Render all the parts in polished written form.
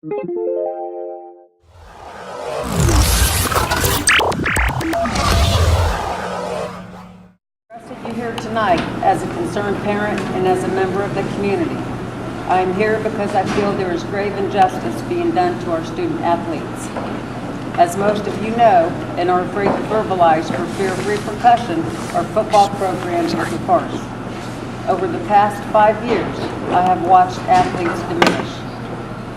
You here tonight as a concerned parent and as a member of the community. I am here because I feel there is grave injustice being done to our student athletes. As most of you know and are afraid to verbalize for fear of repercussion, our football program is a farce. Over the past 5 years, I have watched athletes diminish.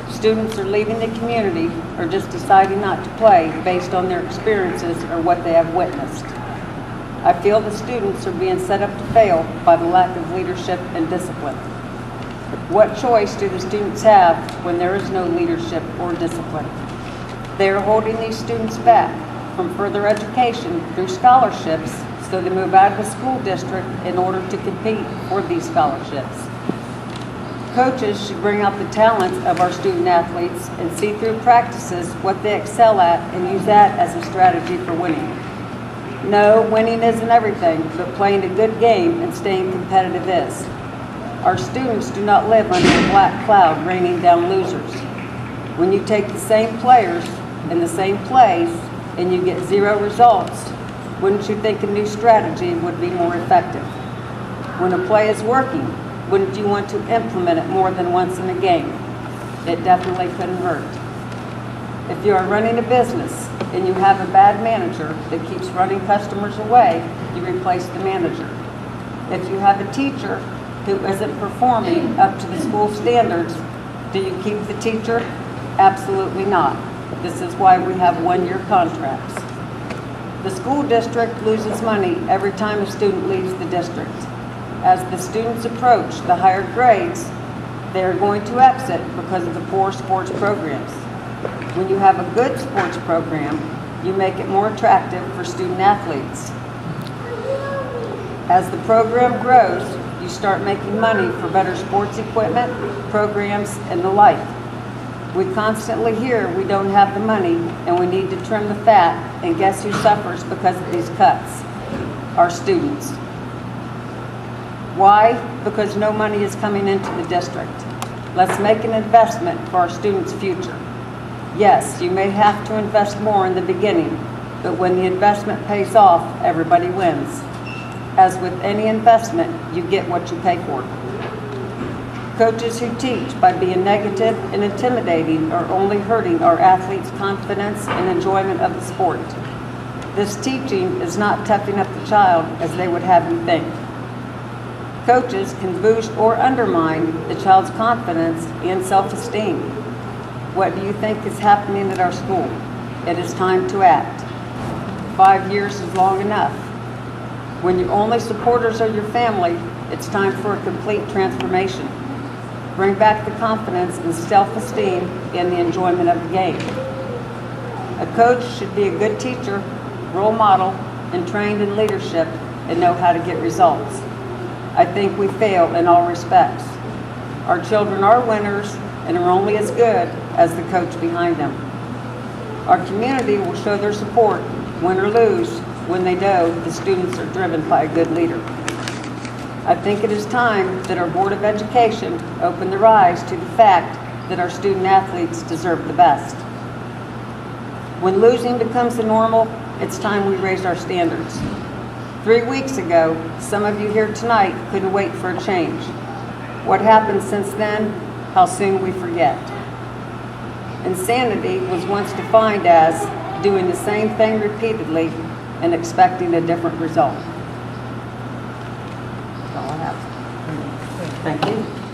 Students are leaving the community or just deciding not to play based on their experiences or what they have witnessed. I feel the students are being set up to fail by the lack of leadership and discipline. What choice do the students have when there is no leadership or discipline? They are holding these students back from further education through scholarships, so they move out of the school district in order to compete for these scholarships. Coaches should bring out the talents of our student athletes and see through practices what they excel at and use that as a strategy for winning. No, winning isn't everything, but playing a good game and staying competitive is. Our students do not live under a black cloud raining down losers. When you take the same players in the same plays and you get 0 results, wouldn't you think a new strategy would be more effective? When a play is working, wouldn't you want to implement it more than once in a game? It definitely couldn't hurt. If you are running a business and you have a bad manager that keeps running customers away, you replace the manager. If you have a teacher who isn't performing up to the school standards, do you keep the teacher? Absolutely not. This is why we have 1-year contracts. The school district loses money every time a student leaves the district. As the students approach the higher grades, they are going to exit because of the poor sports programs. When you have a good sports program, you make it more attractive for student athletes. As the program grows, you start making money for better sports equipment, programs, and the like. We constantly hear we don't have the money and we need to trim the fat, and guess who suffers because of these cuts? Our students. Why? Because no money is coming into the district. Let's make an investment for our students' future. Yes, you may have to invest more in the beginning, but when the investment pays off, everybody wins. As with any investment, you get what you pay for. Coaches who teach by being negative and intimidating are only hurting our athletes' confidence and enjoyment of the sport. This teaching is not toughing up the child as they would have you think. Coaches can boost or undermine the child's confidence and self-esteem. What do you think is happening at our school? It is time to act. 5 years is long enough. When your only supporters are your family, it's time for a complete transformation. Bring back the confidence and self-esteem and the enjoyment of the game. A coach should be a good teacher, role model, and trained in leadership and know how to get results. I think we fail in all respects. Our children are winners and are only as good as the coach behind them. Our community will show their support, win or lose, when they know the students are driven by a good leader. I think it is time that our Board of Education open their eyes to the fact that our student athletes deserve the best. When losing becomes the normal, it's time we raise our standards. 3 weeks ago, some of you here tonight couldn't wait for a change. What happened since then? How soon we forget. Insanity was once defined as doing the same thing repeatedly and expecting a different result. That's all I have. Thank you.